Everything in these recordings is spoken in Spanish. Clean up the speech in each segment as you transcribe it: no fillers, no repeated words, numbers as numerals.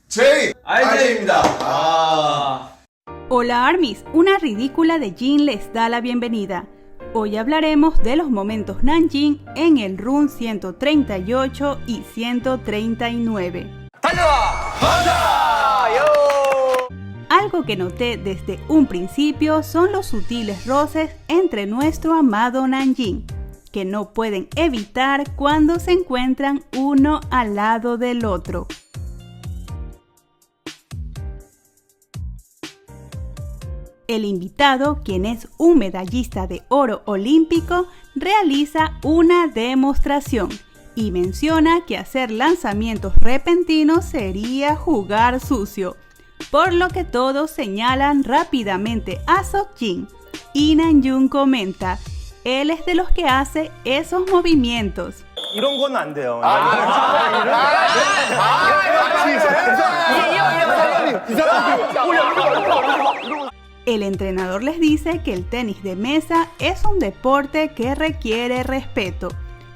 RJ입니다. Hola Armies, una ridícula de Jin les da la bienvenida. Hoy hablaremos de los momentos Nanjing en el run 138 y 139. Algo que noté desde un principio son los sutiles roces entre nuestro amado Nanjing, que no pueden evitar cuando se encuentran uno al lado del otro. El invitado, quien es un medallista de oro olímpico, realiza una demostración y menciona que hacer lanzamientos repentinos sería jugar sucio, por lo que todos señalan rápidamente a Seokjin y Namjoon comenta: él es de los que hace esos movimientos. 이런 건 안 돼요. El entrenador les dice que el tenis de mesa es un deporte que requiere respeto,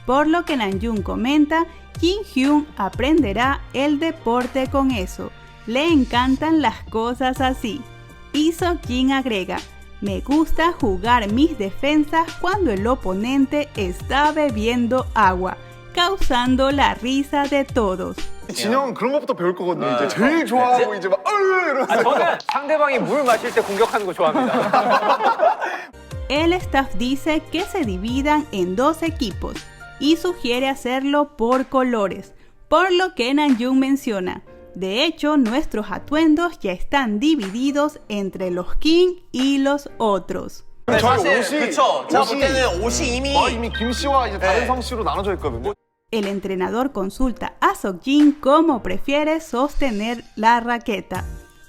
por lo que Namjoon comenta: Jin Hyun aprenderá el deporte con eso, le encantan las cosas así. Y Seokjin agrega: me gusta jugar mis defensas cuando el oponente está bebiendo agua, causando la risa de todos. 진영은 그런 것부터 배울 거거든요. 이제 제일 좋아하고 이제 막 이러면서. 저는 상대방이 물 마실 때 공격하는 거 좋아합니다. El staff dice que se dividan en dos equipos y sugiere hacerlo por colores, por lo que Namjoon menciona: de hecho, nuestros atuendos ya están divididos entre los King y los otros. 저희 옷이 제가 볼 때는 옷이 이미 김 씨와 이제 다른 성 씨로 나눠져 있거든요. El entrenador consulta a Seokjin cómo prefiere sostener la raqueta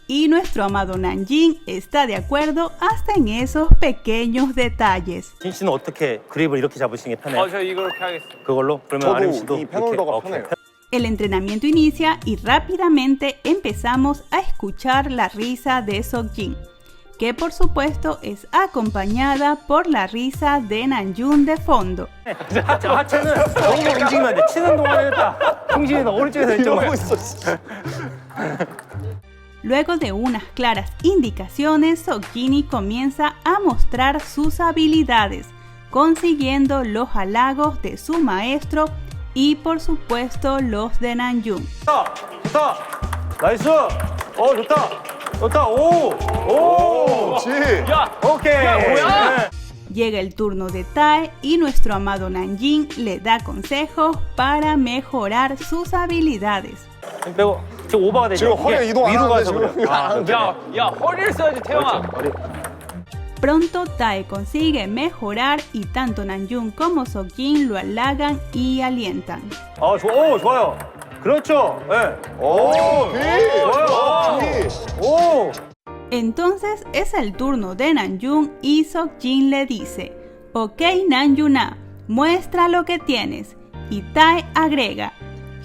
y nuestro amado Nanjing está de acuerdo hasta en esos pequeños detalles. 진 씨는 어떻게 그립을 이렇게 잡으시는 게 편해요? 저 이렇게 하겠습니다. 그걸로? 그러면 아림 씨도 이 펜홀더가 이렇게? 편해요. El entrenamiento inicia y rápidamente empezamos a escuchar la risa de Seokjin, que por supuesto es acompañada por la risa de Namjoon de fondo. 하체는 너무 움직이면 안 돼. 치는 동안에 딱 중심이 오른쪽에서 왼쪽으로. Luego de unas claras indicaciones, Seokjin comienza a mostrar sus habilidades, consiguiendo los halagos de su maestro y por supuesto los de Namjoon. 좋다. 나이스. 좋다. 좋다. 오. 그렇지. 오케이. 뭐야? Llega el turno de Tae y nuestro amado Namjing le da consejos para mejorar sus habilidades. 빼고 지금 오버가 되죠. 지금 허리 이동 안 위로 하는데 가서 그래. 지금 안 하는데. 야 허리를 써야지 태영아. Pronto Tae consigue mejorar y tanto Namjoon como Seokjin lo halagan y alientan. 좋아요. 그렇죠. 네. 좋아요. Entonces es el turno de Namjoon y Seokjin le dice: ok Namjoon, muestra lo que tienes. Y Tae agrega: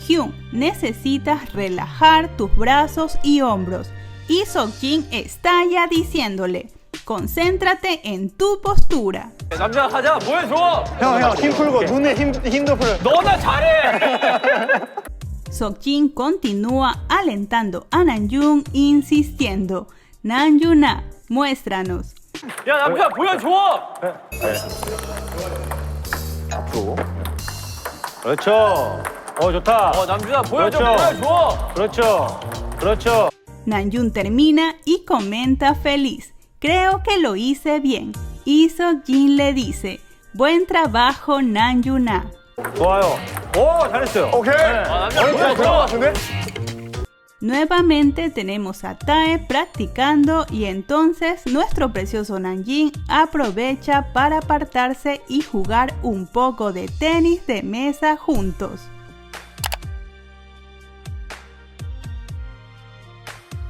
Hyun, necesitas relajar tus brazos y hombros. Y Seokjin estalla diciéndole: concéntrate en tu postura. 남자 하자 보여줘. 형, 힘 풀고 눈에 힘도 풀어. 너나 잘해. Seokjin continúa alentando a Namjoon insistiendo: Namjoon, muéstranos. 야 남자 보여줘. 앞으로. 그렇죠. 좋다. 남준아 보여줘. 그렇죠. 그렇죠. Namjoon termina y comenta feliz: creo que lo hice bien. Y Seokjin le dice: buen trabajo Namjoon. 좋아요. 잘했어요. 오케이. 남자 될것 보여줘. 같은데? Nuevamente tenemos a Tae practicando y entonces nuestro precioso Namjing aprovecha para apartarse y jugar un poco de tenis de mesa juntos.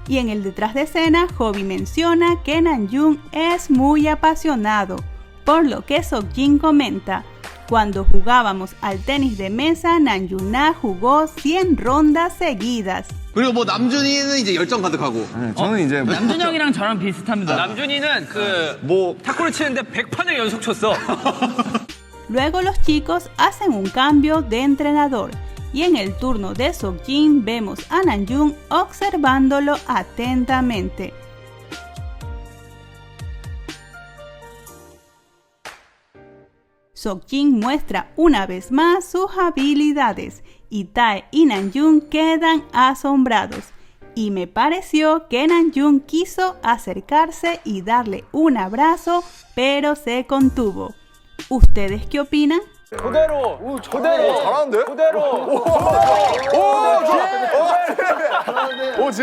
Y en el detrás de escena, Hobby menciona que Namjoon es muy apasionado, por lo que Seokjin comenta: cuando jugábamos al tenis de mesa, Namjoon jugó 100 rondas seguidas. 그리고 뭐 남준이는 이제 열정 가득하고. 저는 이제 남준 형이랑 저랑 비슷합니다. 남준이는 탁구를 치는데 100판을 연속 쳤어. Luego los chicos hacen un cambio de entrenador y en el turno de Seokjin vemos a Namjoon observándolo atentamente. Seokjin muestra una vez más sus habilidades y Tae y Namjoon quedan asombrados. Y me pareció que Namjoon quiso acercarse y darle un abrazo, pero se contuvo. ¿Ustedes qué opinan? 그대로. 그대로. 잘하는데? 그대로. 오, 지.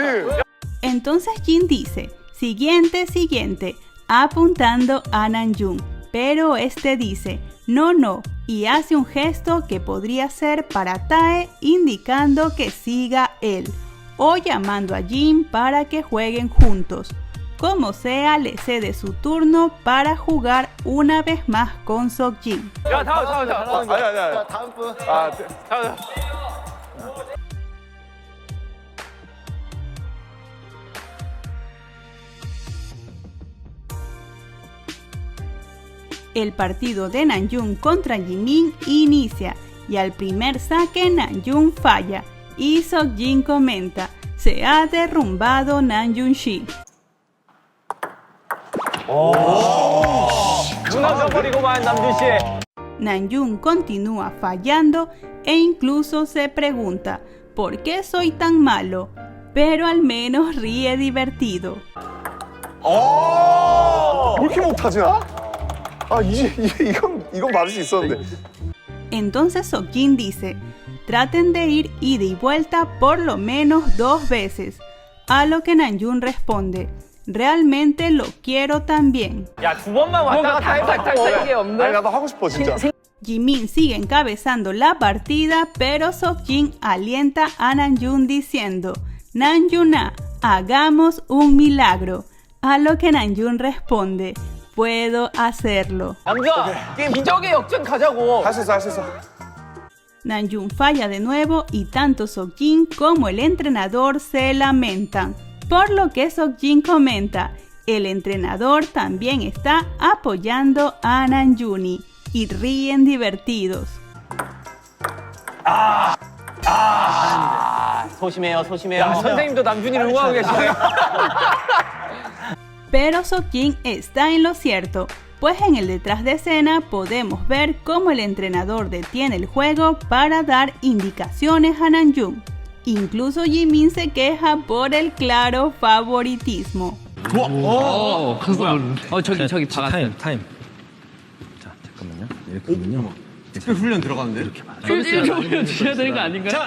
Entonces Jin dice, siguiente, apuntando a Namjoon, pero este dice, no, y hace un gesto que podría ser para Tae indicando que siga él, o llamando a Jin para que jueguen juntos. Como sea, le cede su turno para jugar una vez más con Seokjin. 야, 다음. 아니. 아, El partido de Namjoon contra Jimin inicia y al primer saque Namjoon falla y Seokjin comenta, se ha derrumbado Namjoon-shi. 무너져버리고만 남준 씨. Namjoon continúa fallando e incluso se pregunta, ¿por qué soy tan malo? Pero al menos ríe divertido. 왜 이렇게 못하지 나? 아, 이건 맞을 수 있었는데. Entonces Seokjin dice, traten de ir ida y vuelta por lo menos 2 veces, a lo que Namjoon responde, realmente lo quiero también. 야, 두 번만 왔다 갔다 해봤고. 이게 없네. 아니, 나도 하고 싶어, 진짜. Jimin sigue encabezando la partida, pero Seokjin alienta a Namjoon diciendo, Namjoon-ah, hagamos un milagro, a lo que Namjoon responde, puedo hacerlo. 남준아, 게임 기적의 역전 가자고. 할 수 있어. Namjoon falla de nuevo y tanto Seokjin como el entrenador se lamentan, por lo que Seokjin comenta, el entrenador también está apoyando a Namjoon y ríen divertidos. 소심해요. 야, 선생님도 남준이를 응원하고 계시네. Pero Seokjin está en lo cierto, pues en el detrás de escena podemos ver cómo el entrenador detiene el juego para dar indicaciones a Namjoon. Incluso Jimin se queja por el claro favoritismo. 저기 박았어요. 타임. 자, 잠깐만요. 이렇게 하면요. 특별 훈련 들어가는데? 이렇게 훈련 주셔야 되는 거 아닌가요?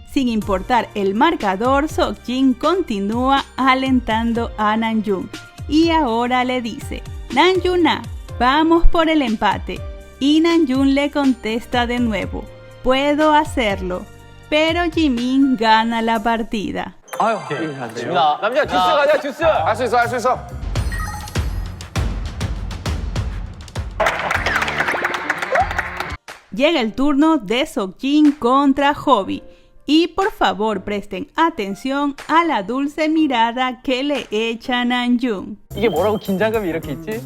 Sin importar el marcador, Seokjin continúa alentando a Namjoon y ahora le dice, Namjoon-ah, vamos por el empate. Y Namjoon le contesta de nuevo, puedo hacerlo. Pero Jimin gana la partida. 아유, 재민아. 남준아, 듀스 가자, 듀스. 할 수 있어. Llega el turno de Seokjin contra Hobby. Y por favor presten atención a la dulce mirada que le echa Namjoon. 이게 뭐라고 긴장감이 이렇게 있지?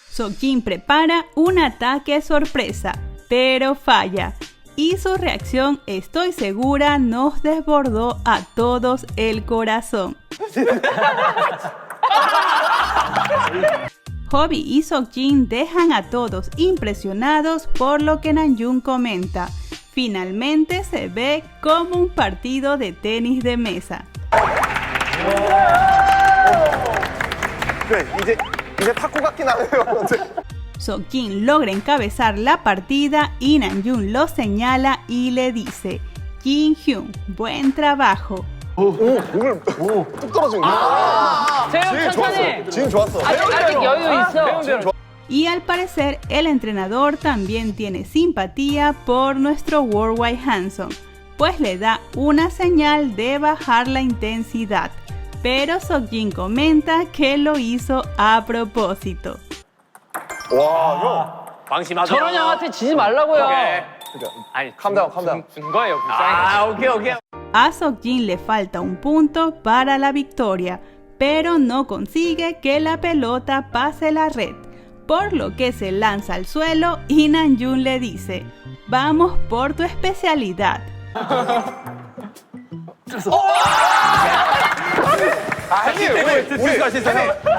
Seokjin prepara un ataque sorpresa, pero falla. Y su reacción, estoy segura, nos desbordó a todos el corazón. Hobby y Seokjin dejan a todos impresionados por lo que Namjoon comenta. Finalmente se ve como un partido de tenis de mesa. 그래, 이제 탁구 같긴 하네요. Seokjin logra encabezar la partida y Namjoon lo señala y le dice, Jin Hyun, buen trabajo. 오늘 뚝 떨어진 거. 재영 천천히. 지금 좋았어. 아직 여유 있어. Y al parecer el entrenador también tiene simpatía por nuestro Worldwide Handsome, pues le da una señal de bajar la intensidad, pero Seokjin comenta que lo hizo a propósito. 와, 형. 방심하세요. 저런 형한테 지지 말라고요. 아니, 캄다운. 준 거예요. 오케이. A Seokjin le falta un punto para la victoria, pero no consigue que la pelota pase la red, por lo que se lanza al suelo y Namjoon le dice: vamos por tu especialidad.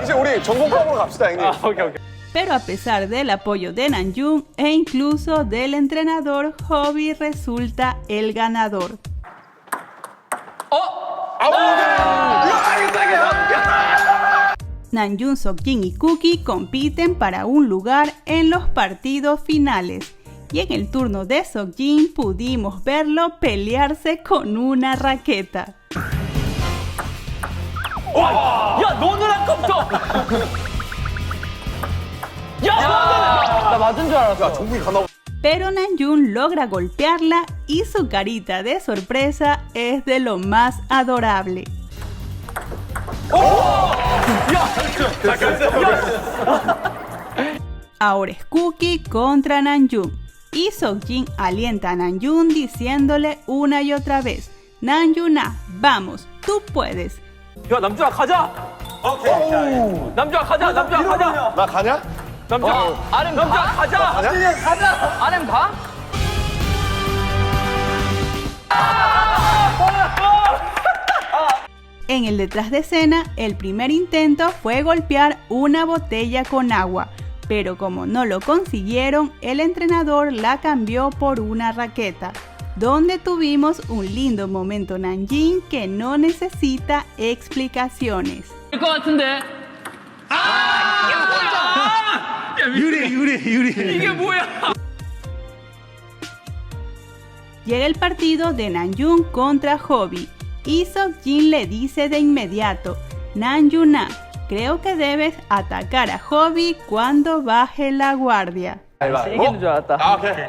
이제 우리 전공법으로 갑시다, 형님. 오케이. Pero a pesar del apoyo de Namjoon e incluso del entrenador, Hobby resulta el ganador. Namjoon, Seokjin y Cookie compiten para un lugar en los partidos finales. Y en el turno de Seokjin pudimos verlo pelearse con una raqueta. 야, 너는 아까부터! 야, 나 맞은 줄 알았어. 종국이 가나 보다. Pero Namjoon logra golpearla y su carita de sorpresa es de lo más adorable. Ahora es Cookie contra Namjoon y Seokjin alienta a Namjoon diciéndole una y otra vez: Namjoon, vamos, tú puedes. 야, 남준아 가자. 오케이. 남준아 가자. 나 가냐? 남준아, 아름 남준아 가? 가자. 아름 가? En el detrás de escena, el primer intento fue golpear una botella con agua, pero como no lo consiguieron, el entrenador la cambió por una raqueta, donde tuvimos un lindo momento Namjoon que no necesita explicaciones. 될 것 같은데. 유리. 이게 뭐야? Llega el partido de Namjoon contra Hobby y Seokjin le dice de inmediato: Namjoon, creo que debes atacar a Hobby cuando baje la guardia. 이기는 줄 알았다.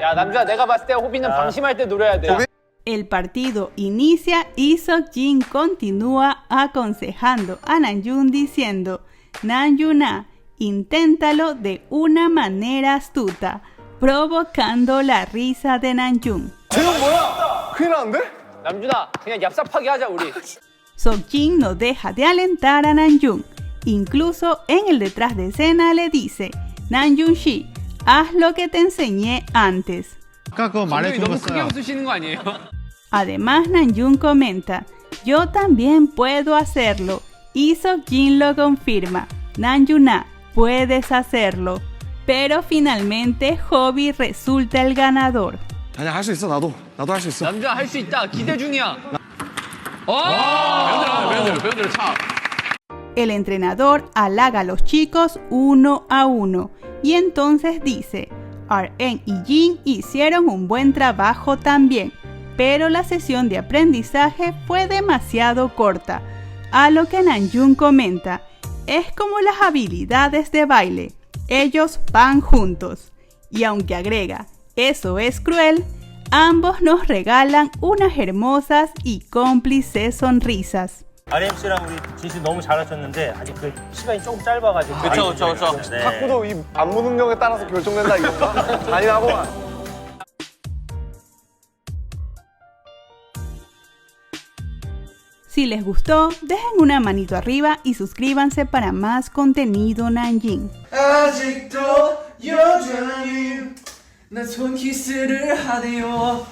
야, 남준아, 내가 봤을 때 호비는 방심할 때 노려야 돼. El partido inicia y Seokjin continúa aconsejando a Namjoon diciendo: Namjoon, inténtalo de una manera astuta, provocando la risa de Namjoon. 쟤는 뭐야? 큰일 났는데? 남준아, 그냥 얍삽하게 하자, 우리. Seokjin no deja de alentar a Namjoon. Incluso en el detrás de escena le dice: Namjoon-shi, haz lo que te enseñé antes. 아까 그거 감독님 말해준 거 너무 크게 써요. 웃으시는 거 아니에요? Además, Namjoon comenta: yo también puedo hacerlo. Y Seokjin lo confirma: Namjoon, puedes hacerlo. Pero finalmente Hobby resulta el ganador. 아니야, 할 수 있어, 나도 할 수 있어. 남자 할 수 있다. 기대 중이야. 배우들아 차. El entrenador halaga a los chicos uno a uno y entonces dice: RM y Jin hicieron un buen trabajo también, pero la sesión de aprendizaje fue demasiado corta. A lo que Namjoon comenta: es como las habilidades de baile, ellos van juntos. Y aunque agrega: eso es cruel, ambos nos regalan unas hermosas y cómplices sonrisas. RMC랑 우리 진씨 너무 잘하셨는데 아직 그 시간이 조금 짧아가지고. 그쵸. 네. 탁구도 이 안무 능력에 따라서 결정된다 이건가? 잔인하구만. Si les gustó, dejen una manito arriba y suscríbanse para más contenido Nanjing. 아직도 여전히 난 손키스를 하네요.